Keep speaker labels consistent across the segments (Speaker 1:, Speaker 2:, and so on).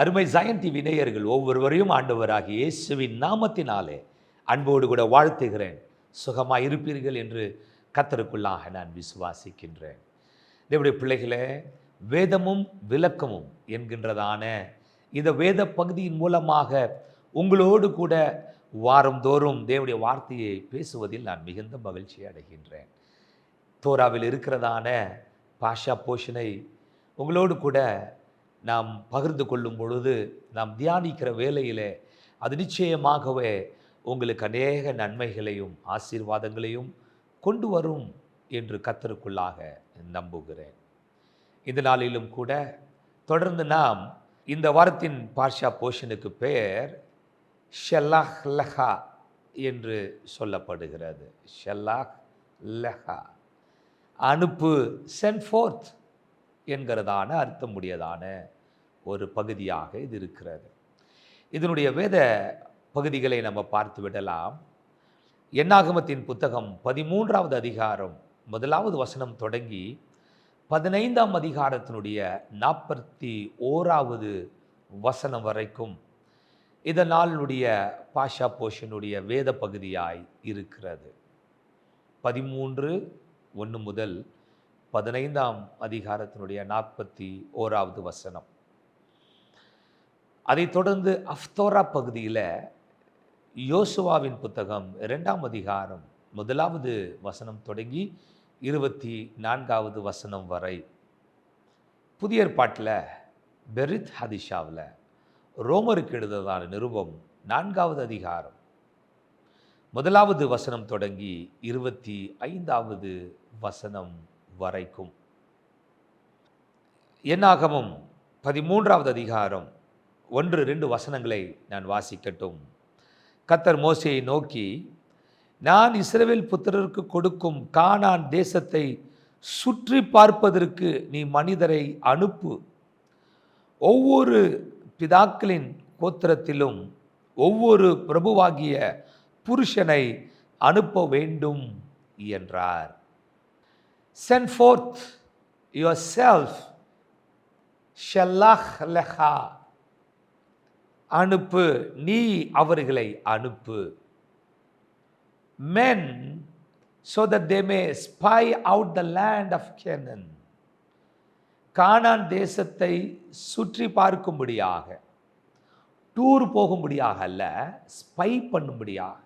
Speaker 1: அருமை ஜாயன் டிவி நேயர்கள் ஒவ்வொருவரையும் ஆண்டவராகிய இயேசுவின் நாமத்தினாலே அன்போடு கூட வாழ்த்துகிறேன். சுகமாய் இருப்பீர்கள் என்று கர்த்தருக்குள்ளாக நான் விசுவாசிக்கின்றேன். தேவனுடைய பிள்ளைகளே, வேதமும் விளக்கமும் என்கின்றதான இந்த வேத பகுதியின் மூலமாக உங்களோடு கூட வாரந்தோறும் தேவனுடைய வார்த்தையை பேசுவதில் நான் மிகுந்த மகிழ்ச்சி அடைகின்றேன். தோராவில் இருக்கிறதான பாஷா போஷனை உங்களோடு கூட நாம் பகிர்ந்து கொள்ளும் பொழுது, நாம் தியானிக்கிற வேளையிலே அது நிச்சயமாகவே உங்களுக்கு அநேக நன்மைகளையும் ஆசீர்வாதங்களையும் கொண்டு வரும் என்று கர்த்தருக்குள்ளாக நம்புகிறேன். இந்த நாளிலும் கூட தொடர்ந்து நாம் இந்த வாரத்தின் பாஷா போஷனுக்கு பெயர் ஷெல்லாஹ் லஹா என்று சொல்லப்படுகிறது. ஷெல்லாஹ் லஹா, அனுப்பு, சென்ட் ஃபோர்த் என்கிறதான அர்த்தமுடையதான ஒரு பகுதியாக இது இருக்கிறது. இதனுடைய வேத பகுதிகளை நம்ம பார்த்து விடலாம். என்னாகமத்தின் புத்தகம் 13வது அதிகாரம் 1வது வசனம் தொடங்கி 15ஆம் அதிகாரத்தினுடைய 41வது வசனம் வரைக்கும் இந்த நாளினுடைய பாஷா போஷனுடைய வேத பகுதியாய் இருக்கிறது. 13:1 முதல் 15ஆம் அதிகாரத்தினுடைய 41வது வசனம். அதைத் தொடர்ந்து அஃப்தோரா பகுதியில் யோசுவாவின் புத்தகம் 2ஆம் அதிகாரம் 1வது வசனம் தொடங்கி 24வது வசனம் வரை. புதிய ஏற்பாட்டில் பெரித் ஹதிஷாவில் ரோமருக்கு எழுததான நிருபம் 4வது அதிகாரம் 1வது வசனம் தொடங்கி 25வது வசனம் வரைக்கும். என்னாகமம் 13வது அதிகாரம் 1-2 வசனங்களை நான் வாசிக்கட்டும். கர்த்தர் மோசேயை நோக்கி, நான் இஸ்ரவேல் புத்திரருக்கு கொடுக்கும் கானான் தேசத்தை சுற்றி பார்ப்பதற்கு நீ மனிதரை அனுப்பு. ஒவ்வொரு பிதாக்களின் கோத்திரத்திலும் ஒவ்வொரு பிரபுவாகிய புருஷனை அனுப்ப வேண்டும் என்றார். Send forth yourself, ஷெல்லாஹ் லஹா, அனுப்பு, நீ அவர்களை அனுப்பு. Men, so that they may spy out the land of Canaan, கானான் தேசத்தை சுற்றி பார்க்கும்படியாக, டூர் போகும்படியாக அல்ல, ஸ்பை பண்ணும்படியாக,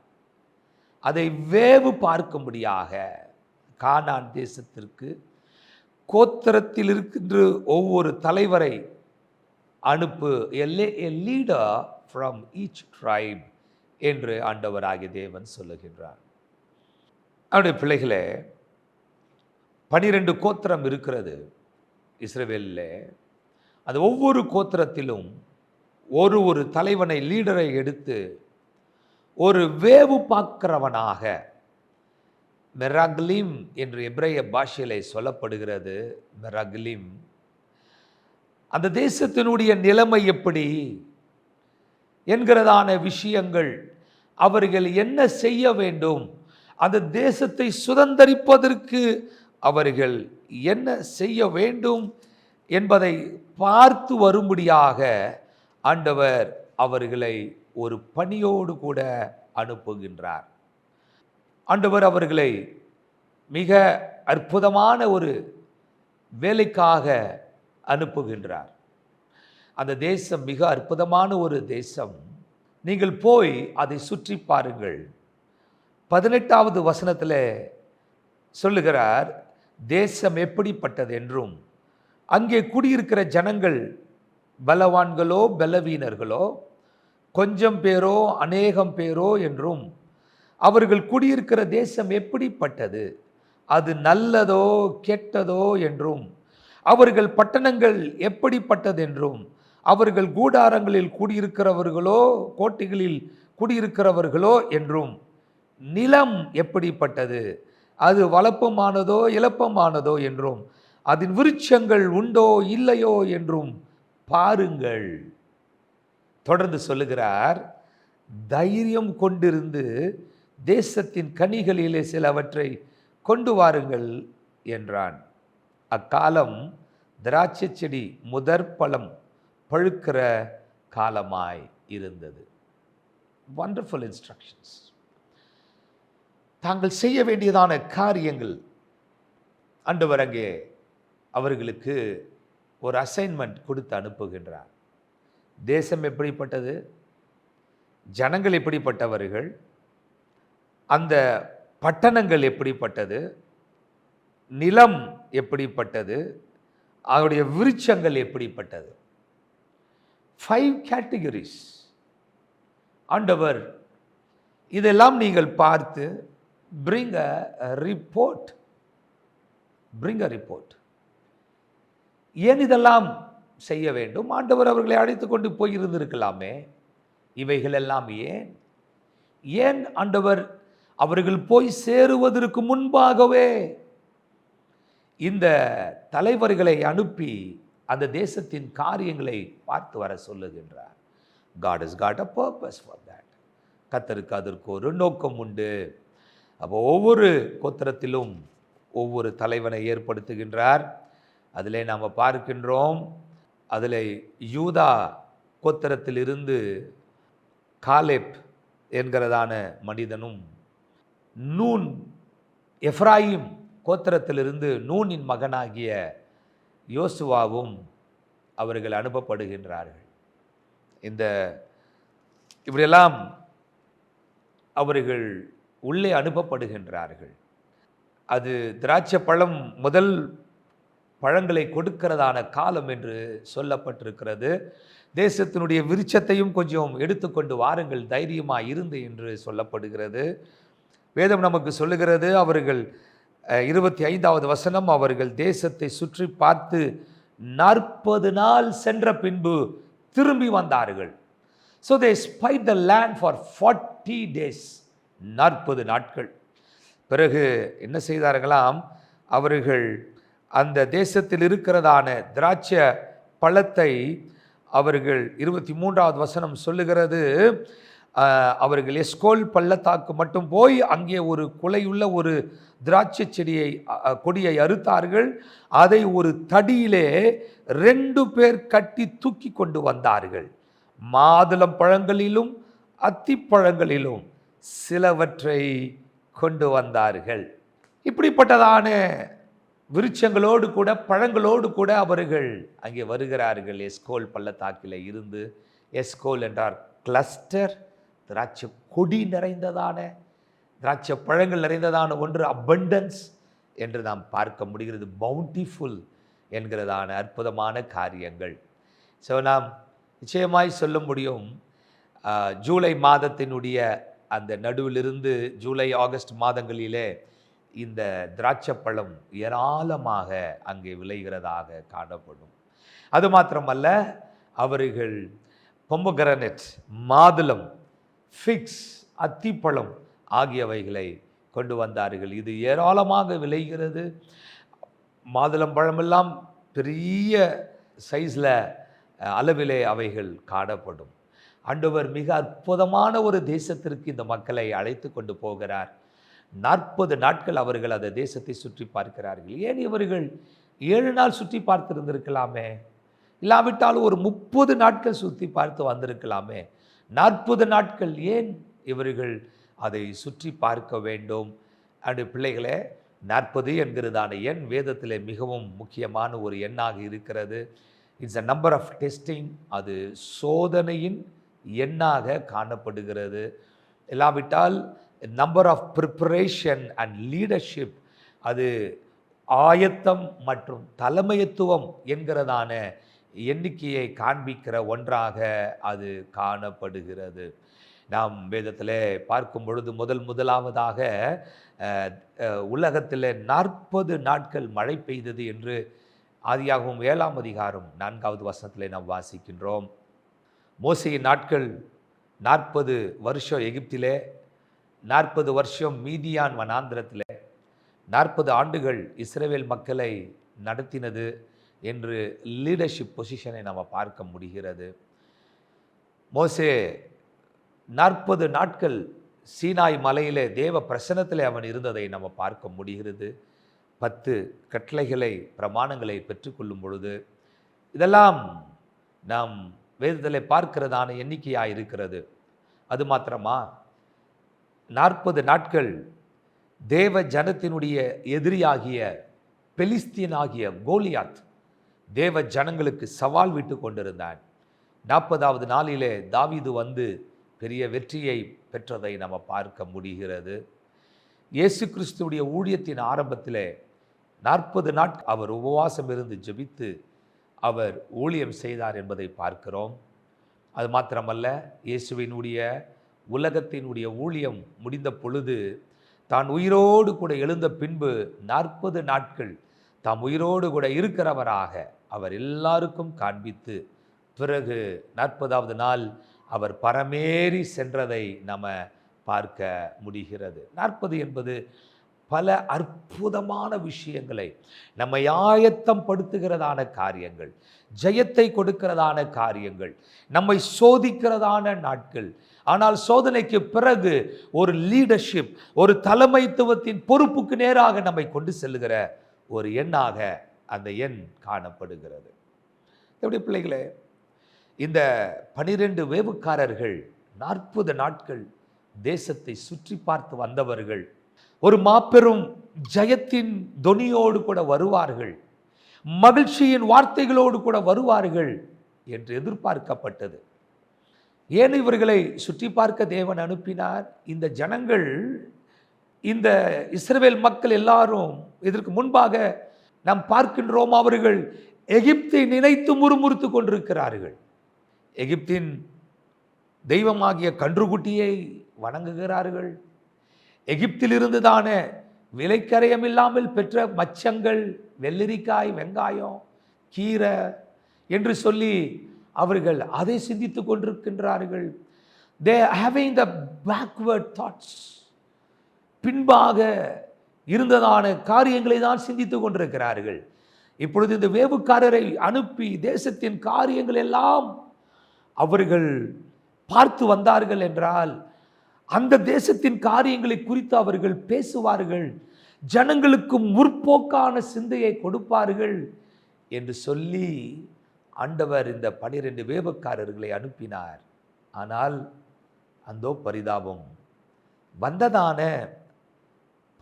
Speaker 1: அதை வேவு பார்க்கும்படியாக கானான் தேசத்திற்கு கோத்திரத்தில் இருக்கின்ற ஒவ்வொரு தலைவரை அனுப்பு. a leader from each tribe என்று ஆண்டவராகிய தேவன் சொல்லுகின்றார். அவருடைய பிள்ளைகளே, 12 கோத்திரம் இருக்கிறது இஸ்ரவேலில். அது ஒவ்வொரு கோத்திரத்திலும் ஒரு தலைவனை, லீடரை எடுத்து ஒரு வேவு பார்க்கிறவனாக, மெராக்லிம் என்று எபிரேய பாஷையிலே சொல்லப்படுகிறது. மெராக்லிம், அந்த தேசத்தினுடைய நிலைமை எப்படி என்கிறதான விஷயங்கள், அவர்கள் என்ன செய்ய வேண்டும், அந்த தேசத்தை சுதந்தரிப்பதற்கு அவர்கள் என்ன செய்ய வேண்டும் என்பதை பார்த்து வரும்படியாக ஆண்டவர் அவர்களை ஒரு பணியோடு கூட அனுப்புகின்றார். ஆண்டவர் அவர்களை மிக அற்புதமான ஒரு வேலைக்காக அனுப்புகின்றார். அந்த தேசம் மிக அற்புதமான ஒரு தேசம். நீங்கள் போய் அதை சுற்றி பாருங்கள். 18வது வசனத்தில் சொல்லுகிறார், தேசம் எப்படிப்பட்டது என்றும், அங்கே குடியிருக்கிற ஜனங்கள் பலவான்களோ பலவீனர்களோ, கொஞ்சம் பேரோ அநேகம் பேரோ என்றும், அவர்கள் குடியிருக்கிற தேசம் எப்படிப்பட்டது, அது நல்லதோ கெட்டதோ என்றும், அவர்கள் பட்டணங்கள் எப்படிப்பட்டதென்றும், அவர்கள் கூடாரங்களில் குடியிருக்கிறவர்களோ கோட்டைகளில் குடியிருக்கிறவர்களோ என்றும், நிலம் எப்படிப்பட்டது, அது வளப்பமானதோ இளப்பமானதோ என்றும், அதன் விருட்சங்கள் உண்டோ இல்லையோ என்றும் பாருங்கள். தொடர்ந்து சொல்லுகிறார், தைரியம் கொண்டிருந்து தேசத்தின் கனிகளிலே சிலவற்றை கொண்டு வாருங்கள் என்றான். அக்காலம் திராட்சை செடி முதற் பழம் பழுக்கிற காலமாய் இருந்தது. Wonderful instructions. தாங்கள் செய்ய வேண்டியதான காரியங்கள் ஆண்டவர் அங்கே அவர்களுக்கு ஒரு அசைன்மெண்ட் கொடுத்து அனுப்புகின்றார். தேசம் எப்படிப்பட்டது, ஜனங்கள் எப்படிப்பட்டவர்கள், அந்த பட்டணங்கள் எப்படிப்பட்டது, நிலம் எப்படிப்பட்டது, அவருடைய விருட்சங்கள் எப்படிப்பட்டது. 5 கேட்டகரிஸ் ஆண்டவர் இதெல்லாம் நீங்கள் பார்த்து bring a report. ஏன் இதெல்லாம் செய்ய வேண்டும்? ஆண்டவர் அவர்களை அழைத்து கொண்டு போயிருந்திருக்கலாமே. இவைகள் எல்லாம் ஏன் ஆண்டவர் அவர்கள் போய் சேருவதற்கு முன்பாகவே இந்த தலைவர்களை அனுப்பி அந்த தேசத்தின் காரியங்களை பார்த்து வர சொல்லுகின்றார். God has got a purpose for that. கர்த்தருக்கு அதற்கு ஒரு நோக்கம் உண்டு. அப்போ ஒவ்வொரு கோத்திரத்திலும் ஒவ்வொரு தலைவனை ஏற்படுத்துகின்றார். அதிலே நாம் பார்க்கின்றோம், அதில் யூதா கோத்திரத்திலிருந்து காலேப் என்கிறதான மனிதனும், நூன் எப்ராயிம் கோத்திரத்திலிருந்து நூனின் மகனாகிய யோசுவாவும் அவர்கள் அனுப்பப்படுகின்றார்கள். இப்படியெல்லாம் அவர்கள் உள்ளே அனுப்பப்படுகின்றார்கள். அது திராட்சை பழம் முதல் பழங்களை கொடுக்கிறதான காலம் என்று சொல்லப்பட்டிருக்கிறது. தேசத்தினுடைய விருட்சத்தையும் கொஞ்சம் எடுத்துக்கொண்டு வாருங்கள், தைரியமாக இருந்து என்று சொல்லப்படுகிறது. வேதம் நமக்கு சொல்லுகிறது, அவர்கள் 25வது வசனம், அவர்கள் தேசத்தை சுற்றி பார்த்து 40 நாள் சென்ற பின்பு திரும்பி வந்தார்கள். So they spied the land for 40 days. 40 நாட்கள். பிறகு என்ன செய்தார்களாம், அவர்கள் அந்த தேசத்தில் இருக்கிறதான திராட்சை பழத்தை அவர்கள் 23வது வசனம் சொல்லுகிறது, அவர்கள் எஸ்கோல் பள்ளத்தாக்கு மட்டும் போய் அங்கே ஒரு குலையுள்ள ஒரு திராட்சை கொடியை அறுத்தார்கள். அதை ஒரு தடியிலே 2 பேர் கட்டி தூக்கி கொண்டு வந்தார்கள். மாதுளம் பழங்களிலும் அத்திப்பழங்களிலும் சிலவற்றை கொண்டு வந்தார்கள். இப்படிப்பட்டதான விருட்சங்களோடு கூட பழங்களோடு கூட அவர்கள் அங்கே வருகிறார்கள். எஸ்கோல் பள்ளத்தாக்கில் இருந்து, எஸ்கோல் என்றார் கிளஸ்டர், திராட்சை கொடி நிறைந்ததான, திராட்சை பழங்கள் நிறைந்ததான ஒன்று, அபண்டன்ஸ் என்று நாம் பார்க்க முடிகிறது. பவுண்டிஃபுல் என்கிறதான அற்புதமான காரியங்கள். ஸோ நாம் நிச்சயமாய் சொல்ல முடியும், ஜூலை மாதத்தினுடைய அந்த நடுவிலிருந்து ஜூலை ஆகஸ்ட் மாதங்களிலே இந்த திராட்சை பழம் ஏராளமாக அங்கே விளைகிறதாக காணப்படும். அது மாத்திரமல்ல, அவர்கள் பொமோகிரானேட், மாதுளம், ஃபிக்ஸ், அத்திப்பழம் ஆகியவைகளை கொண்டு வந்தார்கள். இது ஏராளமாக விளைகிறது. மாதுளம் பழமெல்லாம் பெரிய சைஸில் அளவிலே அவைகள் காணப்படும். ஆண்டவர் மிக அற்புதமான ஒரு தேசத்திற்கு இந்த மக்களை அழைத்து கொண்டு போகிறார். 40 நாட்கள் அவர்கள் அந்த தேசத்தை சுற்றி பார்க்கிறார்கள். ஏன் இவர்கள் 7 நாள் சுற்றி பார்த்திருந்திருக்கலாமே, இல்லாவிட்டாலும் ஒரு 30 நாட்கள் சுற்றி பார்த்து வந்திருக்கலாமே. 40 நாட்கள் ஏன் இவர்கள் அதை சுற்றி பார்க்க வேண்டும்? அப்படி பிள்ளைகளே, 40 என்கிறதான எண் வேதத்திலே மிகவும் முக்கியமான ஒரு எண்ணாக இருக்கிறது. It's a number of testing. அது சோதனையின் எண்ணாக காணப்படுகிறது. இல்லாவிட்டால் number of preparation and leadership, அது ஆயத்தம் மற்றும் தலைமைத்துவம் என்கிறதான எண்ணிக்கையை காண்பிக்கிற ஒன்றாக அது காணப்படுகிறது. நாம் வேதத்தில் பார்க்கும் பொழுது முதலாவதாக உலகத்தில் 40 நாட்கள் மழை பெய்தது என்று ஆதியாகமம் 7ஆம் அதிகாரம் 4வது வசனத்தில் நாம் வாசிக்கின்றோம். மோசேயின் நாட்கள் 40 வருஷம் எகிப்திலே, 40 வருஷம் மீதியான் வனாந்திரத்தில், 40 ஆண்டுகள் இஸ்ரவேல் மக்களை நடத்தினது என்று லீடர்ஷிப் பொசிஷனை நம்ம பார்க்க முடிகிறது. மோசே 40 நாட்கள் சீனாய் மலையிலே தேவ பிரசன்னத்தில் அவன் இருந்ததை நம்ம பார்க்க முடிகிறது. 10 கட்டளைகளை, பிரமாணங்களை பெற்றுக்கொள்ளும் பொழுது இதெல்லாம் நாம் வேதத்தில் பார்க்கிறதான எண்ணிக்கையாக இருக்கிறது. அது மாத்திரமா, 40 நாட்கள் தேவ ஜனத்தினுடைய எதிரியாகிய பெலிஸ்தீன் ஆகிய கோலியாத் தேவ ஜனங்களுக்கு சவால் விட்டு கொண்டிருந்தான். 40வது நாளிலே தாவீது வந்து பெரிய வெற்றியை பெற்றதை நம்ம பார்க்க முடிகிறது. இயேசு கிறிஸ்துவுடைய ஊழியத்தின் ஆரம்பத்திலே 40 நாட்கள் அவர் உபவாசம் இருந்து ஜெபித்து அவர் ஊழியம் செய்தார் என்பதை பார்க்கிறோம். அது மாத்திரமல்ல, இயேசுவினுடைய உலகத்தினுடைய ஊழியம் முடிந்த பொழுது தான் உயிரோடு கூட எழுந்த பின்பு 40 நாட்கள் தாம் உயிரோடு கூட இருக்கிறவராக அவர் எல்லாருக்கும் காண்பித்து பிறகு 40வது நாள் அவர் பரமேறி சென்றதை நம்ம பார்க்க முடிகிறது. 40 என்பது பல அற்புதமான விஷயங்களை நம்மை ஆயத்தம் படுத்துகிறதான காரியங்கள், ஜெயத்தை கொடுக்கிறதான காரியங்கள், நம்மை சோதிக்கிறதான நாட்கள். ஆனால் சோதனைக்கு பிறகு ஒரு லீடர்ஷிப், ஒரு தலைமைத்துவத்தின் பொறுப்புக்கு நேராக நம்மை கொண்டு செல்லுகிற ஒரு எண்ணாக அந்த எண் காணப்படுகிறது. எப்படி பிள்ளைகளே, இந்த 12 வேவுக்காரர்கள் 40 நாட்கள் தேசத்தை சுற்றி பார்த்து வந்தவர்கள் ஒரு மாபெரும் ஜெயத்தின் தொனியோடு கூட வருவார்கள், மகிழ்ச்சியின் வார்த்தைகளோடு கூட வருவார்கள் என்று எதிர்பார்க்கப்பட்டது. ஏன் இவர்களை சுற்றி பார்க்க தேவன் அனுப்பினார்? இந்த ஜனங்கள், இந்த இஸ்ரவேல் மக்கள் எல்லாரும் இதற்கு முன்பாக நாம் பார்க்கின்றோம், அவர்கள் எகிப்தை நினைத்து முறுமுறுத்து கொண்டிருக்கிறார்கள். எகிப்தின் தெய்வமாகிய கன்றுக்குட்டியை வணங்குகிறார்கள். எகிப்திலிருந்து தானே விலைக்கரையம் இல்லாமல் பெற்ற மச்சங்கள், வெள்ளரிக்காய், வெங்காயம், கீரை என்று சொல்லி அவர்கள் அதை சிந்தித்து கொண்டிருக்கின்றார்கள். they are having the backward thoughts. பின்பாக இருந்ததான காரியங்களை தான் சிந்தித்து கொண்டிருக்கிறார்கள். இப்பொழுது இந்த வேவுக்காரரை அனுப்பி தேசத்தின் காரியங்கள் எல்லாம் அவர்கள் பார்த்து வந்தார்கள் என்றால் அந்த தேசத்தின் காரியங்களை குறித்து அவர்கள் பேசுவார்கள், ஜனங்களுக்கு முற்போக்கான சிந்தையை கொடுப்பார்கள் என்று சொல்லி ஆண்டவர் இந்த 12 வேவுக்காரர்களை அனுப்பினார். ஆனால் அந்தோ பரிதாபம், வந்ததான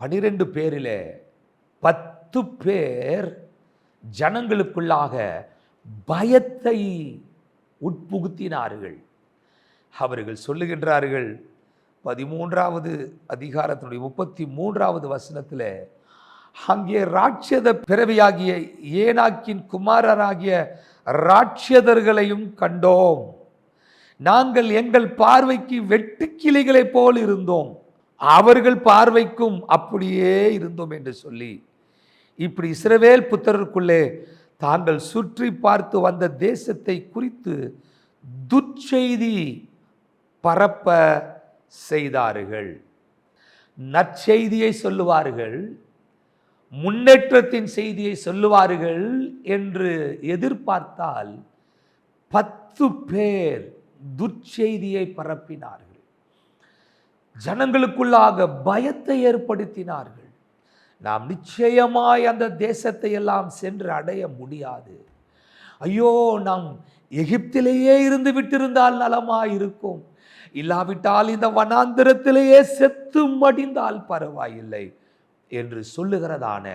Speaker 1: 12 பேரிலே 10 பேர் ஜனங்களுக்குள்ளாக பயத்தை உட்புகுத்தினார்கள். அவர்கள் சொல்லுகின்றார்கள், 13வது அதிகாரத்தினுடைய 33வது வசனத்தில், அங்கே ராட்சத பிறவியாகிய ஏனாக்கின் குமாரராகிய ராட்சதர்களையும் கண்டோம், நாங்கள் எங்கள் பார்வைக்கு வெட்டுக்கிளிகளைப் போல் இருந்தோம், அவர்கள் பார்வைக்கும் அப்படியே இருந்தோம் என்று சொல்லி, இப்படி இஸ்ரவேல் புத்திரருக்குள்ளே தாங்கள் சுற்றி பார்த்து வந்த தேசத்தை குறித்து துர்ச்செய்தி பரப்ப செய்தார்கள். நற்செய்தியை சொல்லுவார்கள், முன்னேற்றத்தின் செய்தியை சொல்லுவார்கள் என்று எதிர்பார்த்தால் 10 பேர் துர்ச்செய்தியை பரப்பினார்கள், ஜனங்களுக்குள்ளாக பயத்தை ஏற்படுத்தினார்கள். நாம் நிச்சயமாய் அந்த தேசத்தை எல்லாம் சென்று அடைய முடியாது, ஐயோ நாம் எகிப்திலேயே இருந்து விட்டிருந்தால் நலமாயிருக்கும், இல்லாவிட்டால் இந்த வனாந்திரத்திலேயே செத்து மடிந்தால் பரவாயில்லை என்று சொல்லுகிறதான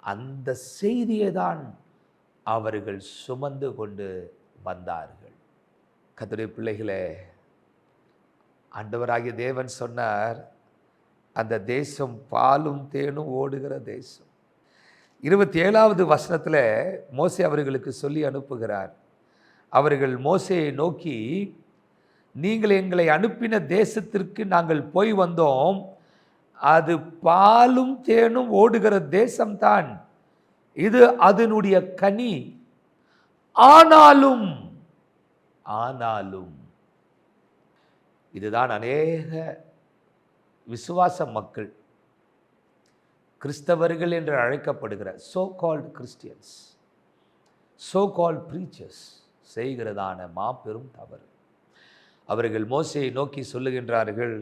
Speaker 1: அந்த செய்தியை தான் அவர்கள் சுமந்து கொண்டு வந்தார்கள். கர்த்தருடைய பிள்ளைகளே, ஆண்டவராகிய தேவன் சொன்னார், அந்த தேசம் பாலும் தேனும் ஓடுகிற தேசம். 27வது வசனத்தில் மோசே அவர்களுக்கு சொல்லி அனுப்புகிறார். அவர்கள் மோசேயை நோக்கி, நீங்கள் எங்களை அனுப்பின தேசத்திற்கு நாங்கள் போய் வந்தோம், அது பாலும் தேனும் ஓடுகிற தேசம்தான், இது அதனுடைய கனி. ஆனாலும் இதுதான் அநேக விசுவாச மக்கள், கிறிஸ்தவர்கள் என்று அழைக்கப்படுகிற so called Christians, so called preachers செய்கிறதான மாபெரும் தவறு. அவர்கள் மோசேயை நோக்கி சொல்லுகின்றார்கள்,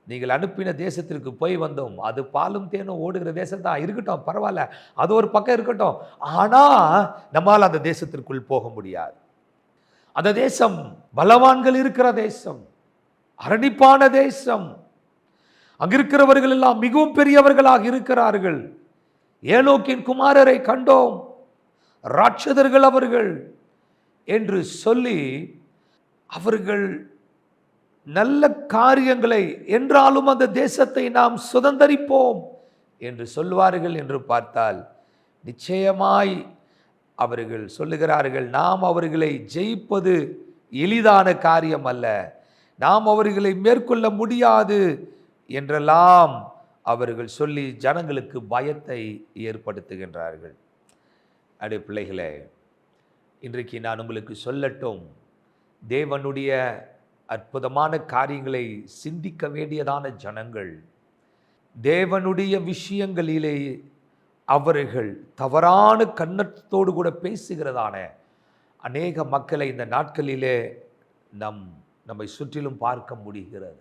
Speaker 1: நீங்கள் அனுப்பின தேசத்திற்கு போய் வந்தோம், அது பாலும் தேனும் ஓடுகிற தேசம் தான், இருக்கட்டும் பரவாயில்ல, அது ஒரு பக்கம் இருக்கட்டும், ஆனால் நம்மால் அந்த தேசத்திற்குள் போக முடியாது. அந்த தேசம் பலவான்கள் இருக்கிற தேசம், அரணிப்பான தேசம். அங்கிருக்கிறவர்கள் எல்லாம் மிகவும் பெரியவர்களாக இருக்கிறார்கள். ஏனோக்கின் குமாரரை கண்டோம், ராட்சதர்கள் அவர்கள் என்று சொல்லி அவர்கள் நல்ல காரியங்களை என்றாலும் அந்த தேசத்தை நாம் சுதந்தரிப்போம் என்று சொல்வார்கள் என்று பார்த்தால், நிச்சயமாய் அவர்கள் சொல்லுகிறார்கள், நாம் அவர்களை ஜெயிப்பது எளிதான காரியம் அல்ல, நாம் அவர்களை மேற்கொள்ள முடியாது என்றெல்லாம் அவர்கள் சொல்லி ஜனங்களுக்கு பயத்தை ஏற்படுத்துகின்றார்கள். அடே பிள்ளைகளே, இன்றைக்கு நான் உங்களுக்கு சொல்லட்டும், தேவனுடைய அற்புதமான காரியங்களை சிந்திக்க வேண்டியதான ஜனங்கள் தேவனுடைய விஷயங்களிலே அவர்கள் தவறான கண்ணத்தோடு கூட பேசுகிறதான அநேக மக்களை இந்த நாட்களிலே நம்மை சுற்றிலும் பார்க்க முடிகிறது.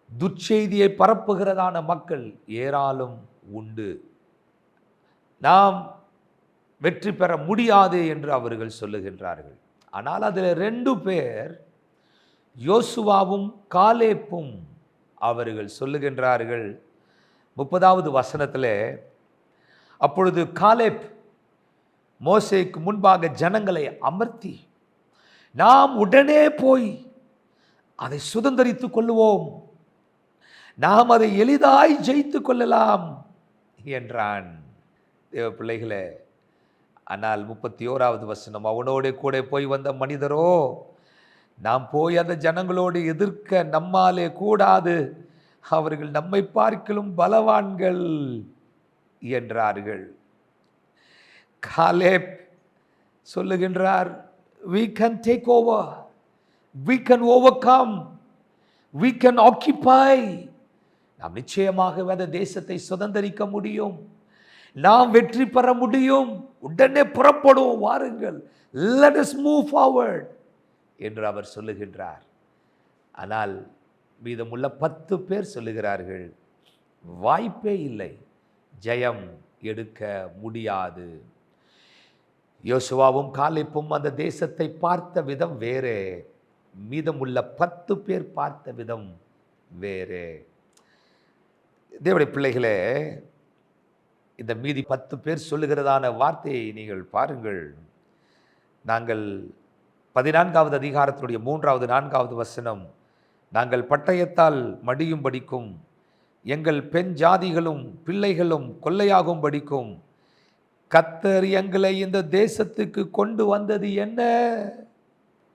Speaker 1: துர்ச்செய்தியை பரப்புகிறதான மக்கள் ஏராளம் உண்டு. நாம் வெற்றி பெற முடியாது என்று அவர்கள் சொல்லுகின்றார்கள். ஆனால் அதில் 2 பேர், யோசுவாவும் காலேப்பும், அவர்கள் சொல்லுகின்றார்கள் 30வது வசனத்திலே, அப்பொழுது காலேப் மோசேக்கு முன்பாக ஜனங்களை அமர்த்தி, நாம் உடனே போய் அதை சுதந்தரித்துக் கொள்ளுவோம், நாம் அதை எளிதாய் ஜெயித்து கொள்ளலாம் என்றான். தேவ பிள்ளைகளே, ஆனால் 31வது வசனம், அவனோடு கூட போய் வந்த மனிதரோ, நாம் போய் அந்த ஜனங்களோடு எதிர்க்க நம்மாலே கூடாது, அவர்கள் நம்மை பார்க்கலும் பலவான்கள் என்றார்கள். காலேப் சொல்லுகின்றார், we can take over, we can overcome, we can occupy. நாம் நிச்சயமாக அந்த தேசத்தை சுதந்தரிக்க முடியும், நாம் வெற்றி பெற முடியும், உடனே புறப்படுவோம், வாருங்கள், let us move forward என்று அவர் சொல்லுகின்றார். ஆனால் மீதமுள்ள 10 பேர் சொல்லுகிறார்கள், வாய்ப்பே இல்லை, ஜெயம் எடுக்க முடியாது. யோசுவாவும் காலேப்பும் அந்த தேசத்தை பார்த்த விதம் வேறே, மீதமுள்ள 10 பேர் பார்த்த விதம் வேறே. தேவனுடைய பிள்ளைகளே, இந்த மீதி 10 பேர் சொல்லுகிறதான வார்த்தையை நீங்கள் பாருங்கள். நாங்கள் 14வது அதிகாரத்தினுடைய 3வது 4வது வசனம், நாங்கள் பட்டயத்தால் மடியும் படிக்கும், எங்கள் பெண் ஜாதிகளும் பிள்ளைகளும் கொள்ளையாகும் படிக்கும், கர்த்தர் எங்களை இந்த தேசத்துக்கு கொண்டு வந்தது என்ன?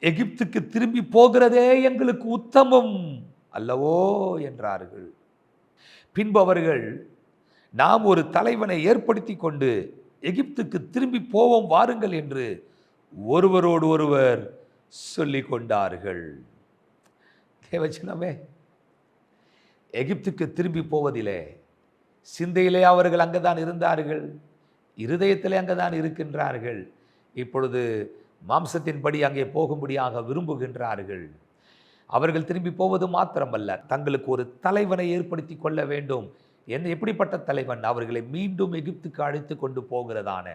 Speaker 1: எகிப்துக்கு திரும்பி போகிறதே எங்களுக்கு உத்தமம் அல்லவோ என்றார்கள். பின்பு அவர்கள், நாம் ஒரு தலைவனை ஏற்படுத்தி கொண்டு எகிப்துக்கு திரும்பி போவோம் வாருங்கள் என்று ஒருவரோடு ஒருவர் சொல்லிக் கொண்டார்கள். தேவஜனமே, எகிப்துக்கு திரும்பி போவதிலே சிந்தையிலே அவர்கள் அங்கதான் இருந்தார்கள், இருதயத்திலே அங்கதான் இருக்கின்றார்கள். இப்பொழுது மாம்சத்தின்படி அங்கே போகும்படியாக விரும்புகின்றார்கள். அவர்கள் திரும்பி போவது மாத்திரமல்ல, தங்களுக்கு ஒரு தலைவனை ஏற்படுத்தி கொள்ள வேண்டும். எப்படிப்பட்ட தலைவன்? அவர்களை மீண்டும் எகிப்துக்கு அழைத்து கொண்டு போகிறதான,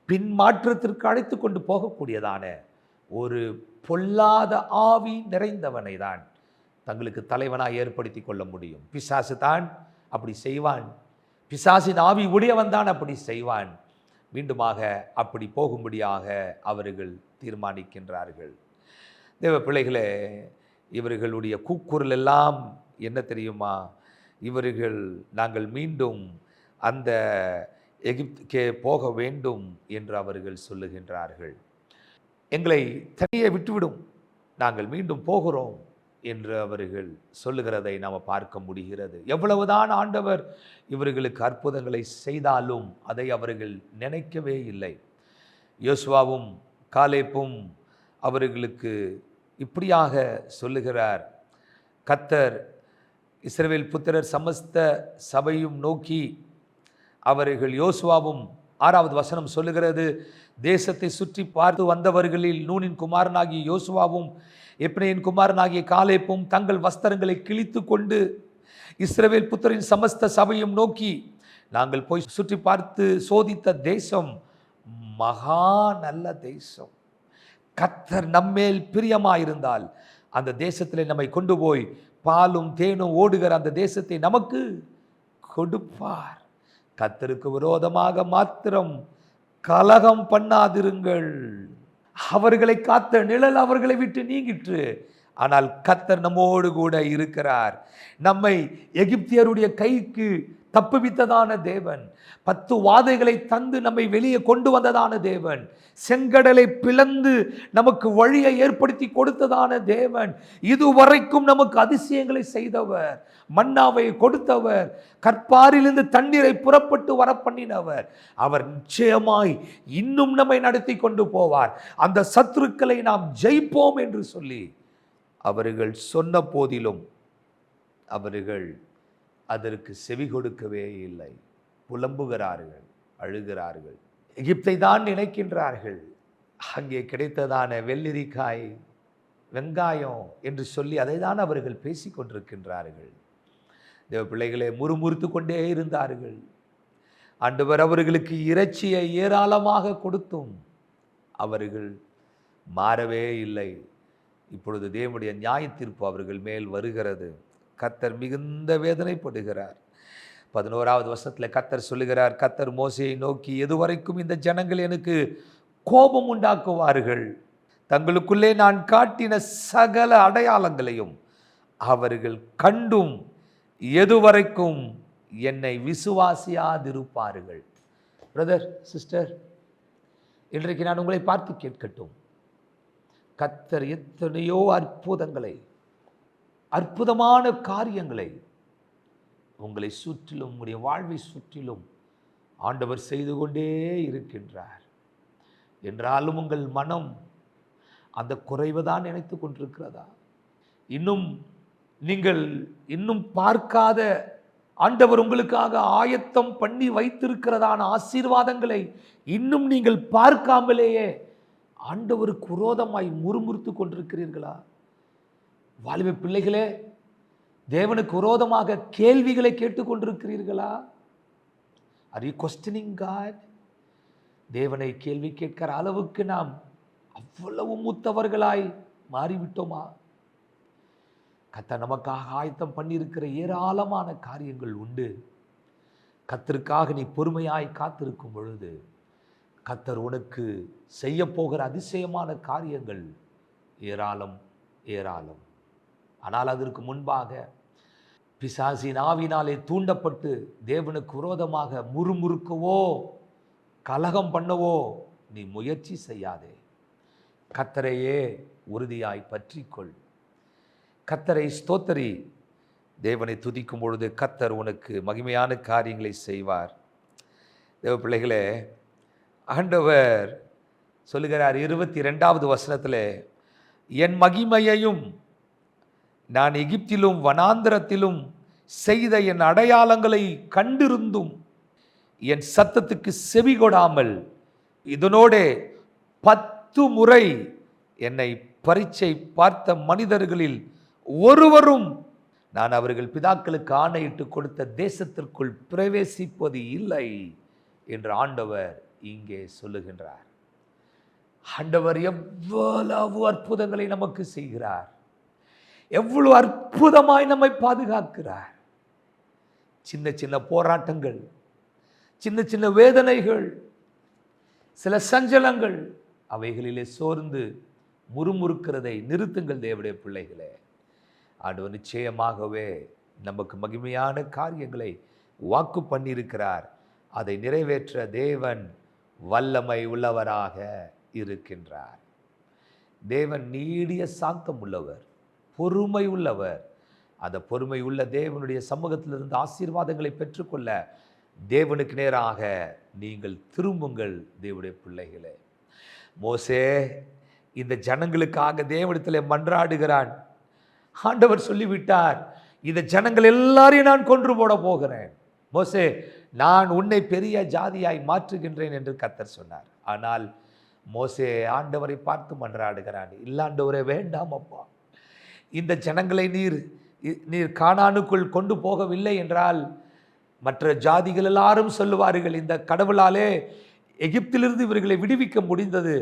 Speaker 1: பின்மாற்றத்திற்கு அழைத்து கொண்டு போகக்கூடியதான ஒரு பொல்லாத ஆவி நிறைந்தவனை தான் தங்களுக்கு தலைவனாக ஏற்படுத்தி கொள்ள முடியும். பிசாசு தான் அப்படி செய்வான், பிசாசின் ஆவி உடையவன் தான் அப்படி செய்வான். மீண்டுமாக அப்படி போகும்படியாக அவர்கள் தீர்மானிக்கின்றார்கள். தேவ பிள்ளைகளே, இவர்களுடைய கூக்குரல் எல்லாம் என்ன தெரியுமா? இவர்கள், நாங்கள் மீண்டும் அந்த எகிப்துக்கே போக வேண்டும் என்று அவர்கள் சொல்லுகின்றார்கள். எங்களை தனியே விட்டுவிடும், நாங்கள் மீண்டும் போகிறோம் என்று அவர்கள் சொல்லுகிறதை நாம் பார்க்க முடிகிறது. எவ்வளவுதான் ஆண்டவர் இவர்களுக்கு அற்புதங்களை செய்தாலும் அதை அவர்கள் நினைக்கவே இல்லை. யோசுவாவும் காலேப்பும் அவர்களுக்கு இப்படியாக சொல்லுகிறார். கர்த்தர் இஸ்ரவேல் புத்திரர் சமஸ்த சபையும் நோக்கி, அவர்கள் யோசுவாவும் 6வது வசனம் சொல்லுகிறது, தேசத்தை சுற்றி பார்த்து வந்தவர்களில் நூனின் குமாரனாகிய யோசுவாவும் எப்னேயின் குமாரனாகிய காலேப்பும் தங்கள் வஸ்திரங்களை கிழித்து கொண்டு இஸ்ரவேல் புத்திரின் சமஸ்த சபையும் நோக்கி, நாங்கள் போய் சுற்றி பார்த்து சோதித்த தேசம் மகா நல்ல தேசம், கர்த்தர் நம்மேல் பிரியமாயிருந்தால் அந்த தேசத்தில் நம்மை கொண்டு போய் பாலும் தேனும் ஓடுகிற அந்த தேசத்தை நமக்கு கொடுப்பார். கர்த்தருக்கு விரோதமாக மாத்திரம் கலகம் பண்ணாதிருங்கள். அவர்களை காத்த நிழல் அவர்களை விட்டு நீங்கிற்று. ஆனால் கர்த்தர் நம்மோடு கூட இருக்கிறார். நம்மை எகிப்தியருடைய கைக்கு தப்புவித்ததான தேவன், 10 வாதைகளை தந்து நம்மை வெளியே கொண்டு வந்ததான தேவன், செங்கடலை பிளந்து நமக்கு வழியை ஏற்படுத்தி கொடுத்ததான தேவன், இதுவரைக்கும் நமக்கு அதிசயங்களை செய்தவர், மன்னாவை கொடுத்தவர், கற்பாரிலிருந்து தண்ணீரை புறப்பட்டு வர பண்ணினவர், அவர் நிச்சயமாய் இன்னும் நம்மை நடத்தி கொண்டு போவார். அந்த சத்துருக்களை நாம் ஜெயிப்போம் என்று சொல்லி அவர்கள் சொன்ன போதிலும் அவர்கள் அதற்கு செவி கொடுக்கவே இல்லை. புலம்புகிறார்கள், அழுகிறார்கள், எகிப்தை தான் நினைக்கின்றார்கள். அங்கே கிடைத்ததான வெள்ளரிக்காய், வெங்காயம் என்று சொல்லி அதை தான் அவர்கள் பேசிக் கொண்டிருக்கின்றார்கள். தேவ பிள்ளைகளே, முறுமுறுத்து கொண்டே இருந்தார்கள். ஆண்டவர் அவர்களுக்கு இறைச்சியை ஏராளமாக கொடுத்தும் அவர்கள் மாறவே இல்லை. இப்பொழுது தேவனுடைய நியாய தீர்ப்பு அவர்கள் மேல் வருகிறது. கர்த்தர் மிகுந்த வேதனைப்படுகிறார். 11வது வசனத்தில் கர்த்தர் சொல்லுகிறார், கர்த்தர் மோசேயை நோக்கி, எதுவரைக்கும் இந்த ஜனங்கள் எனக்கு கோபம் உண்டாக்குவார்கள்? தங்களுக்குள்ளே நான் காட்டின சகல அடையாளங்களையும் அவர்கள் கண்டும் எதுவரைக்கும் என்னை விசுவாசியாதிருப்பார்கள்? பிரதர், சிஸ்டர், இன்றைக்கு நான் உங்களை பார்த்து கேட்கட்டும். கர்த்தர் எத்தனையோ அற்புதங்களை, அற்புதமான காரியங்களை உங்களை சுற்றிலும், உங்களுடைய வாழ்வை சுற்றிலும் ஆண்டவர் செய்து கொண்டே இருக்கின்றார். என்றாலும் உங்கள் மனம் அந்த குறைவுதான் நினைத்து கொண்டிருக்கிறதா? நீங்கள் இன்னும் பார்க்காத, ஆண்டவர் உங்களுக்காக ஆயத்தம் பண்ணி வைத்திருக்கிறதான ஆசீர்வாதங்களை இன்னும் நீங்கள் பார்க்காமலேயே ஆண்டவருக்கு விரோதமாய் முறுமுறுத்து கொண்டிருக்கிறீர்களா? வாலிப பிள்ளைகளே, தேவனுக்கு விரோதமாக கேள்விகளை கேட்டுக்கொண்டிருக்கிறீர்களா? Are you questioning God? தேவனை கேள்வி கேட்கிற அளவுக்கு நாம் அவ்வளவு மூத்தவர்களாய் மாறிவிட்டோமா? கர்த்தர் நமக்காக ஆயத்தம் பண்ணியிருக்கிற ஏராளமான காரியங்கள் உண்டு. கர்த்தருக்காக நீ பொறுமையாய் காத்திருக்கும் பொழுது கர்த்தர் உனக்கு செய்ய போகிற அதிசயமான காரியங்கள் ஏராளம் ஏராளம். ஆனால் அதற்கு முன்பாக பிசாசின் ஆவினாலே தூண்டப்பட்டு தேவனுக்கு விரோதமாக முறுமுறுக்கவோ கலகம் பண்ணவோ நீ முயற்சி செய்யாதே. கர்த்தரையே உறுதியாய் பற்றிக்கொள். கர்த்தரை ஸ்தோத்தரி. தேவனை துதிக்கும் பொழுது கர்த்தர் உனக்கு மகிமையான காரியங்களை செய்வார். தேவ பிள்ளைகளே, ஆண்டவர் சொல்லுகிறார் 22வது வசனத்தில், என் மகிமையையும் நான் எகிப்திலும் வனாந்திரத்திலும் செய்த என் அடையாளங்களை கண்டிருந்தும் என் சத்தத்துக்கு செவி கொடாமல் இதனோட 10 முறை என்னை பரீட்சை பார்த்த மனிதர்களில் ஒருவரும் நான் அவர்கள் பிதாக்களுக்கு ஆணையிட்டு கொடுத்த தேசத்திற்குள் பிரவேசிப்பது இல்லை என்று ஆண்டவர் இங்கே சொல்லுகின்றார். ஆண்டவர் எவ்வளவு அற்புதங்களை நமக்கு செய்கிறார், எவ்வளவு அற்புதமாய் நம்மை பாதுகாக்கிறார். சின்ன சின்ன போராட்டங்கள், சின்ன சின்ன வேதனைகள், சில சஞ்சலங்கள், அவைகளிலே சோர்ந்து முறுமுறுக்கிறதை நிறுத்துங்கள் தேவனுடைய பிள்ளைகளே. ஆண்டவர் நிச்சயமாகவே நமக்கு மகிமையான காரியங்களை வாக்கு பண்ணியிருக்கிறார். அதை நிறைவேற்ற தேவன் வல்லமை உள்ளவராக இருக்கின்றார். தேவன் நீடிய சாந்தம் உள்ளவர், பொறுமை உள்ளவர். அந்த பொறுமை உள்ள தேவனுடைய சமூகத்திலிருந்து ஆசீர்வாதங்களை பெற்றுக்கொள்ள தேவனுக்கு நேராக நீங்கள் திரும்புங்கள் தேவனுடைய பிள்ளைகளே. மோசே இந்த ஜனங்களுக்காக தேவனிடத்தில் மன்றாடுகிறான். ஆண்டவர் சொல்லிவிட்டார், இந்த ஜனங்கள் எல்லாரையும் நான் கொன்று போட போகிறேன். மோசே, நான் உன்னை பெரிய ஜாதியாய் மாற்றுகின்றேன் என்று கர்த்தர் சொன்னார். ஆனால் மோசே ஆண்டவரை பார்த்து மன்றாடுகிறான், இல்லாண்டவரே வேண்டாம் அப்பா, இந்த ஜனங்களை நீர் கானானுக்குள் கொண்டு போகவில்லை என்றால் மற்ற ஜாதிகள் எல்லாரும் சொல்லுவார்கள், இந்த கடவுளாலே எகிப்திலிருந்து இவர்களை விடுவிக்க முடிந்தது,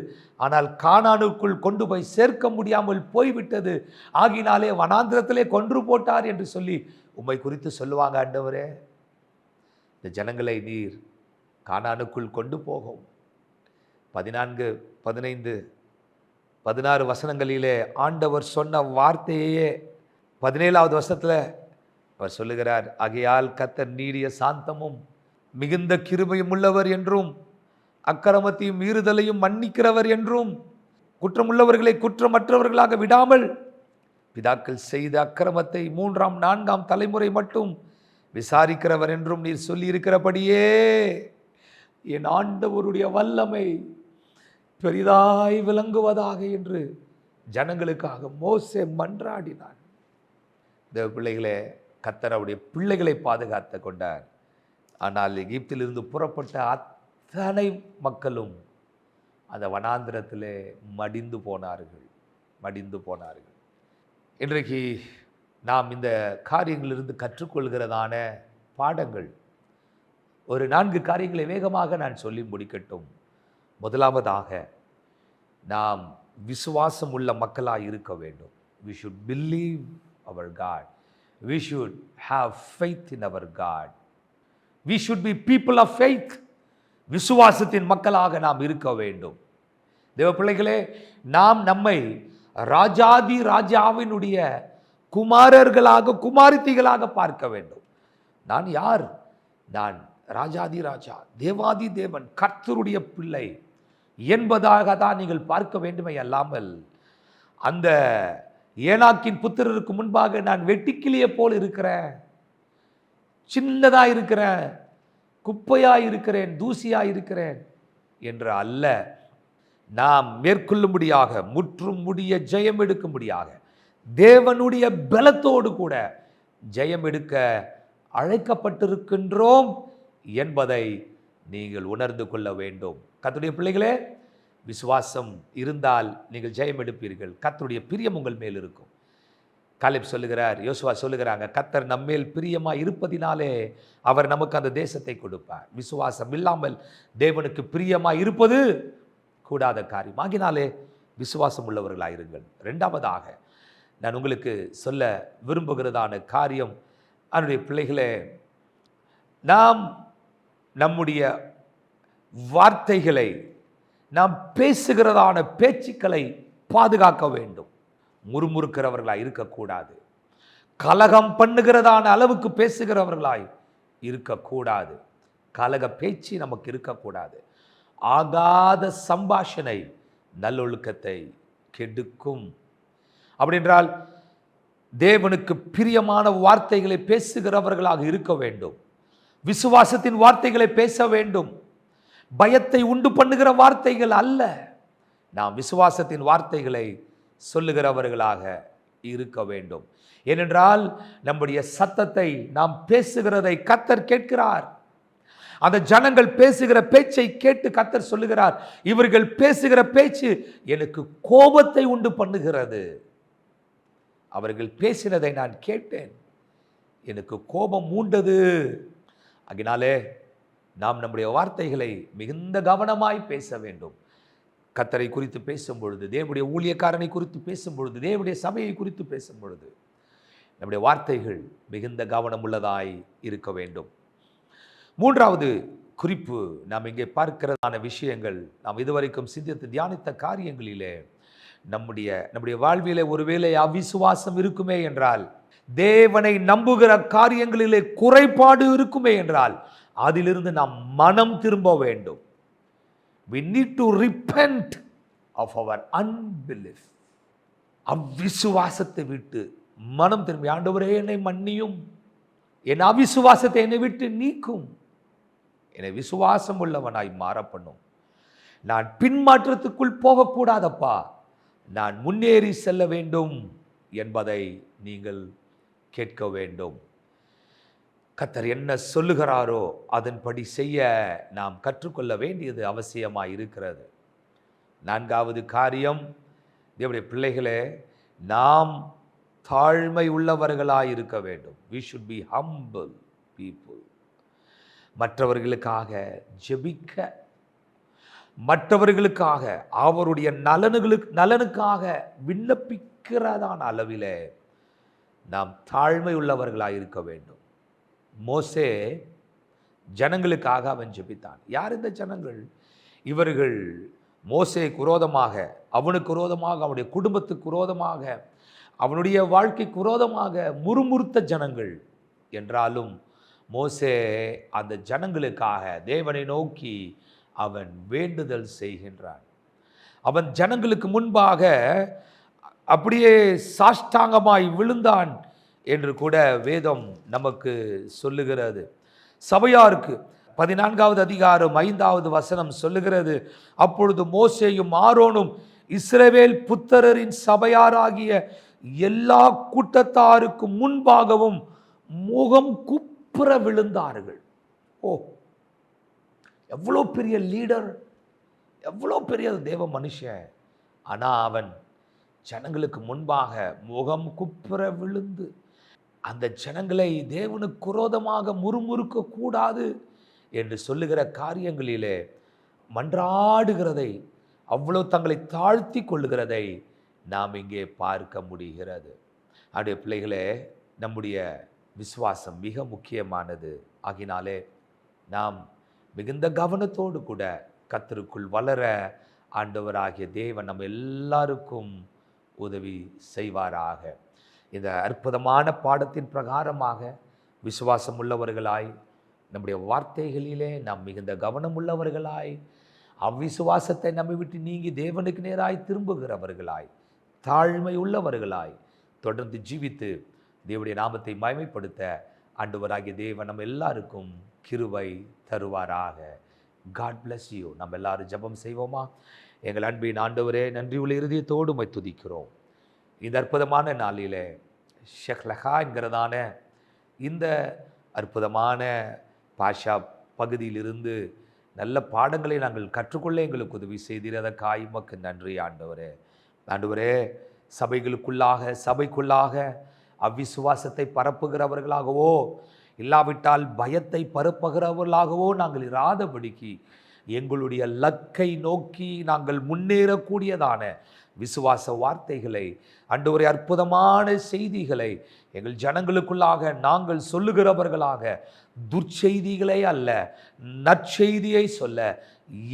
Speaker 1: ஆனால் கானானுக்குள் கொண்டு போய் சேர்க்க முடியாமல் போய்விட்டது, ஆகினாலே வனாந்திரத்திலே கொன்று போட்டார் என்று சொல்லி உம்மை குறித்து சொல்லுவாங்க. ஆண்டவரே, இந்த ஜனங்களை நீர் கானானுக்குள் கொண்டு போகும். 14, 15, 16 வசனங்களிலே ஆண்டவர் சொன்ன வார்த்தையே 17வது வசனத்தில் அவர் சொல்லுகிறார், ஆகையால் கர்த்தர் நீடிய சாந்தமும் மிகுந்த கிருபையும் உள்ளவர் என்றும் அக்கிரமத்தையும் மீறுதலையும் மன்னிக்கிறவர் என்றும் குற்றமுள்ளவர்களை குற்றமற்றவர்களாக விடாமல் பிதாக்கள் செய்த அக்கிரமத்தை 3ஆம் 4ஆம் தலைமுறை மட்டும் விசாரிக்கிறவர் என்றும் நீர் சொல்லி இருக்கிறபடியே என் ஆண்டவருடைய வல்லமை பெரிதாய் விளங்குவதாக என்று ஜனங்களுக்காக மோசே மன்றாடினார். இந்த பிள்ளைகளே, கர்த்தர் அவருடைய பிள்ளைகளை பாதுகாத்து கொண்டார். ஆனால் எகிப்திலிருந்து புறப்பட்ட அத்தனை மக்களும் அந்த வனாந்திரத்திலே மடிந்து போனார்கள். இன்றைக்கு நாம் இந்த காரியங்களிலிருந்து கற்றுக்கொள்கிறதான பாடங்கள் ஒரு 4 காரியங்களை வேகமாக நான் சொல்லி முடிக்கட்டும். முதலாவதாக, நாம் விசுவாசம் உள்ள மக்களாக இருக்க வேண்டும். We should believe our God. We should have faith in our God. We should be people of faith. விசுவாசத்தின் மக்களாக நாம் இருக்க வேண்டும். தேவ பிள்ளைகளே, நாம் நம்மை ராஜாதி ராஜாவினுடைய குமாரர்களாக குமாரத்திகளாக பார்க்க வேண்டும். நான் யார்? நான் ராஜாதி ராஜா, தேவாதி தேவன், கர்த்தருடைய பிள்ளை என்பதாக தான் நீங்கள் பார்க்க வேண்டுமே அல்லாமல், அந்த ஏனாக்கின் புத்திரருக்கு முன்பாக நான் வெட்டிக்கிளியை போல் இருக்கிறேன், சின்னதா இருக்கிறேன், குப்பையா இருக்கிறேன், தூசியா இருக்கிறேன் என்று அல்ல. நாம் மேற்கொள்ளும்படியாக, முற்றும் முடிய ஜெயம் எடுக்கும்படியாக, தேவனுடைய பலத்தோடு கூட ஜெயம் எடுக்க அழைக்கப்பட்டிருக்கின்றோம் என்பதை நீங்கள் உணர்ந்து கொள்ள வேண்டும். கர்த்தருடைய பிள்ளைகளே, விசுவாசம் இருந்தால் நீங்கள் ஜெயம் எடுப்பீர்கள். கர்த்தருடைய பிரியம் உங்கள் மேல் இருக்கும். காலேப் சொல்லுகிறார், யோசுவா சொல்லுகிறாங்க, கர்த்தர் நம்மேல் பிரியமாக இருப்பதினாலே அவர் நமக்கு அந்த தேசத்தை கொடுப்பார். விசுவாசம் இல்லாமல் தேவனுக்கு பிரியமாக இருப்பது கூடாத காரியம். ஆகினாலே விசுவாசம் உள்ளவர்களாயிருங்கள். 2வதாக நான் உங்களுக்கு சொல்ல விரும்புகிறதான காரியம், அவனுடைய பிள்ளைகளே, நாம் நம்முடைய வார்த்தைகளை, நாம் பேசுகிறதான பேச்சுக்களை பாதுகாக்க வேண்டும். முறுமுறுக்கிறவர்களாய் இருக்கக்கூடாது. கலகம் பண்ணுகிறதான அளவுக்கு பேசுகிறவர்களாய் இருக்கக்கூடாது. கலக பேச்சு நமக்கு இருக்கக்கூடாது. ஆகாத சம்பாஷணை நல்லொழுக்கத்தை கெடுக்கும். அப்படின்றால் தேவனுக்கு பிரியமான வார்த்தைகளை பேசுகிறவர்களாக இருக்க வேண்டும். விசுவாசத்தின் வார்த்தைகளை பேச வேண்டும். பயத்தை உண்டு பண்ணுகிற வார்த்தைகள் அல்ல. நாம் விசுவாசத்தின் வார்த்தைகளை சொல்லுகிறவர்களாக இருக்க வேண்டும். ஏனென்றால் நம்முடைய சத்தத்தை, நாம் பேசுகிறதை கர்த்தர் கேட்கிறார். அந்த ஜனங்கள் பேசுகிற பேச்சை கேட்டு கர்த்தர் சொல்லுகிறார், இவர்கள் பேசுகிற பேச்சு எனக்கு கோபத்தை உண்டு பண்ணுகிறது. அவர்கள் பேசினதை நான் கேட்டேன், எனக்கு கோபம் மூண்டது. அதனாலே நாம் நம்முடைய வார்த்தைகளை மிகுந்த கவனமாய் பேச வேண்டும். கர்த்தரை குறித்து பேசும் பொழுது, தேவனுடைய ஊழியக்காரனை குறித்து பேசும் பொழுது, தேவனுடைய சபையை குறித்து பேசும் பொழுது நம்முடைய வார்த்தைகள் மிகுந்த கவனம் உள்ளதாய் இருக்க வேண்டும். 3வது குறிப்பு, நாம் இங்கே பார்க்கிறதான விஷயங்கள், நாம் இதுவரைக்கும் சிந்தித்து தியானித்த காரியங்களிலே நம்முடைய வாழ்விலே ஒருவேளை அவிசுவாசம் இருக்குமே என்றால், தேவனை நம்புகிற காரியங்களிலே குறைபாடு இருக்குமே என்றால், அதிலிருந்து நாம் மனம் திரும்ப வேண்டும். We need to repent of our unbelief. அவிசுவாசத்தை விட்டு மனம் திரும்பி, ஆண்டவரே என்னை மன்னியும், என் அவிசுவாசத்தை என்னை விட்டு நீக்கும், என்னை விசுவாசம் உள்ளவனாய் மாற பண்ணும். நான் பின்மாற்றத்துக்குள் போகக்கூடாதப்பா, நான் முன்னேறி செல்ல வேண்டும் என்பதை நீங்கள் கேட்க வேண்டும். கர்த்தர் என்ன சொல்லுகிறாரோ அதன்படி செய்ய நாம் கற்றுக்கொள்ள வேண்டியது அவசியமாக இருக்கிறது. 4வது காரியம், தேவனுடைய பிள்ளைகளே, நாம் தாழ்மை உள்ளவர்களாய் இருக்க வேண்டும். We should be humble people. மற்றவர்களுக்காக ஜெபிக்க, மற்றவர்களுக்காக அவருடைய நலனுக்காக விண்ணப்பிக்கிறதான அளவிலே நாம் தாழ்மை உள்ளவர்களாக இருக்க வேண்டும். மோசே ஜனங்களுக்காக அவன் ஜெபித்தான். யார் இந்த ஜனங்கள்? இவர்கள் மோசேக்கு விரோதமாக, அவனுக்கு விரோதமாக, அவனுடைய குடும்பத்துக்கு விரோதமாக, அவனுடைய வாழ்க்கைக்கு விரோதமாக முறுமுறுத்த ஜனங்கள் என்றாலும் மோசே அந்த ஜனங்களுக்காக தேவனை நோக்கி அவன் வேண்டுதல் செய்கின்றான். அவன் ஜனங்களுக்கு முன்பாக அப்படியே சாஷ்டாங்கமாய் விழுந்தான் என்று கூட வேதம் நமக்கு சொல்லுகிறது. சபையாருக்கு 14வது அதிகாரம் 5வது வசனம் சொல்லுகிறது, அப்பொழுது மோசேயும் ஆரோனும் இஸ்ரவேல் புத்திரரின் சபையாராகிய எல்லா கூட்டத்தாருக்கு முன்பாகவும் முகம் குப்புற விழுந்தார்கள். ஓ, எவ்வளோ பெரிய லீடர், எவ்வளோ பெரிய தேவ மனுஷன். ஆனால் அவன் ஜனங்களுக்கு முன்பாக முகம் குப்புற விழுந்து அந்த ஜனங்களை தேவனுக்கு விரோதமாக முறுமுறுக்க கூடாது என்று சொல்லுகிற காரியங்களிலே மன்றாடுகிறதை, அவ்வளோ தங்களை தாழ்த்தி கொள்ளுகிறதை நாம் இங்கே பார்க்க முடிகிறது. அவருடைய பிள்ளைகளே, நம்முடைய விசுவாசம் மிக முக்கியமானது. ஆகினாலே நாம் மிகுந்த கவனத்தோடு கூட கர்த்தருக்குள் வளர ஆண்டவராகிய தேவன் நம்ம எல்லாருக்கும் உதவி செய்வாராக. இந்த அற்புதமான பாடத்தின் பிரகாரமாக விசுவாசம் உள்ளவர்களாய், நம்முடைய வார்த்தைகளிலே நாம் மிகுந்த கவனம் உள்ளவர்களாய், அவ்விசுவாசத்தை நம்மை விட்டு நீங்கி தேவனுக்கு நேராய் திரும்புகிறவர்களாய், தாழ்மை உள்ளவர்களாய் தொடர்ந்து ஜீவித்து தேவனுடைய நாமத்தை மகிமைப்படுத்த ஆண்டவராகிய தேவன் நம்ம எல்லாருக்கும் கிருபை தருவாராக. God bless you. நம்ம எல்லாரும் ஜெபம் செய்வோமா? எங்கள் அன்பின் ஆண்டவரே, நன்றி உள்ள இருதயத்தோடு உம்மை துதிக்கிறோம். இந்த அற்புதமான நாளிலே ஷெக்லஹா என்கிறதான இந்த அற்புதமான பாஷா பகுதியிலிருந்து நல்ல பாடங்களை நாங்கள் கற்றுக்கொள்ள எங்களுக்கு உதவி செய்தீர். அதற்காக உமக்கு நன்றி ஆண்டவரே. ஆண்டவரே, சபைக்குள்ளாக அவ்விசுவாசத்தை பரப்புகிறவர்களாகவோ இல்லாவிட்டால் பயத்தை பரப்புகிறவர்களாகவோ நாங்கள் இராதபடிக்கு எங்களுடைய லக்கை நோக்கி நாங்கள் முன்னேறக்கூடியதான விசுவாச வார்த்தைகளை, ஆண்டவரே, அற்புதமான செய்திகளை எங்கள் ஜனங்களுக்குள்ளாக நாங்கள் சொல்லுகிறவர்களாக, துர்ச்செய்திகளே அல்ல நற்செய்தியை சொல்ல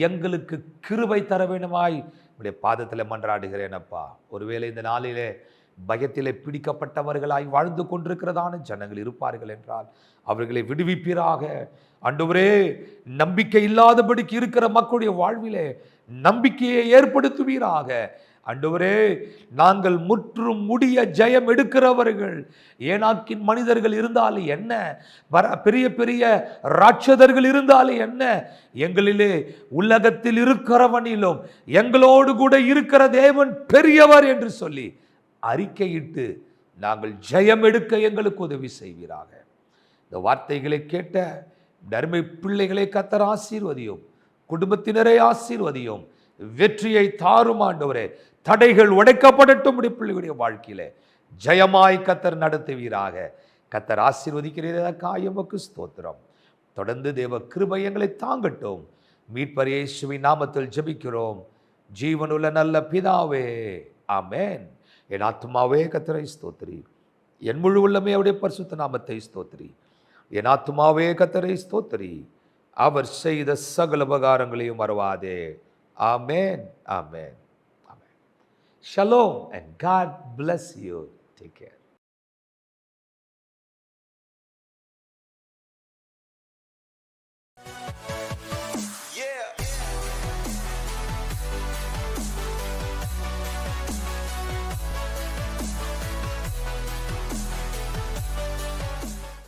Speaker 1: எங்களுக்கு கிருபை தர வேண்டுமாய் உடைய பாதத்தில் மன்றாடுகிறேன் அப்பா. ஒருவேளை இந்த நாளிலே பயத்திலே பிடிக்கப்பட்டவர்களாய் வாழ்ந்து கொண்டிருக்கிறதான ஜனங்கள் இருப்பார்கள் என்றால் அவர்களை விடுவிப்பீராக. ஆண்டவரே, நம்பிக்கை இல்லாதபடிக்கு இருக்கிற மக்களுடைய வாழ்விலே நம்பிக்கையை ஏற்படுத்துவீராக. ஆண்டவரே, நாங்கள் முற்றும் முடிய ஜெயம் எடுக்கிறவர்கள். ஏனாக்கின் மனிதர்கள் இருந்தாலே என்ன, பெரிய பெரிய ராட்சதர்கள் இருந்தாலே என்ன, எங்களிலே உலகத்தில் இருக்கிறவனிலும் எங்களோடு கூட இருக்கிற தேவன் பெரியவர் என்று சொல்லி அறிக்கையிட்டு நாங்கள் ஜெயம் எடுக்க எங்களுக்கு உதவி செய்வீராக. இந்த வார்த்தைகளை கேட்ட தர்ம பிள்ளைகளை கர்த்தர் ஆசீர்வதியும், குடும்பத்தினரை ஆசீர்வதியும், வெற்றியை தாரும் ஆண்டவரே. தடைகள் உடைக்கப்படட்டும் பிள்ளைகளுடைய வாழ்க்கையிலே ஜெயமாய் கர்த்தர் நடத்துவீராக. கர்த்தர் ஆசீர்வதிக்கிறதற்காக எமக்கு ஸ்தோத்திரம். தொடர்ந்து தேவ கிருபை எங்களை தாங்கட்டும். மீட்பர் இயேசுவின் நாமத்தில் ஜெபிக்கிறோம் ஜீவனுள்ள நல்ல பிதாவே, ஆமென். என் ஆத்துமாவே கர்த்தரை ஸ்தோத்திரி, என் முழு உள்ளமே அவருடைய பரிசுத்த நாமத்தை ஸ்தோத்திரி. என் ஆத்துமாவே கர்த்தரை ஸ்தோத்திரி, அவர் செய்த சகல உபகாரங்களையும் மறவாதே. ஆமென், ஆமென், ஆமென். Shalom and God bless you. Take care.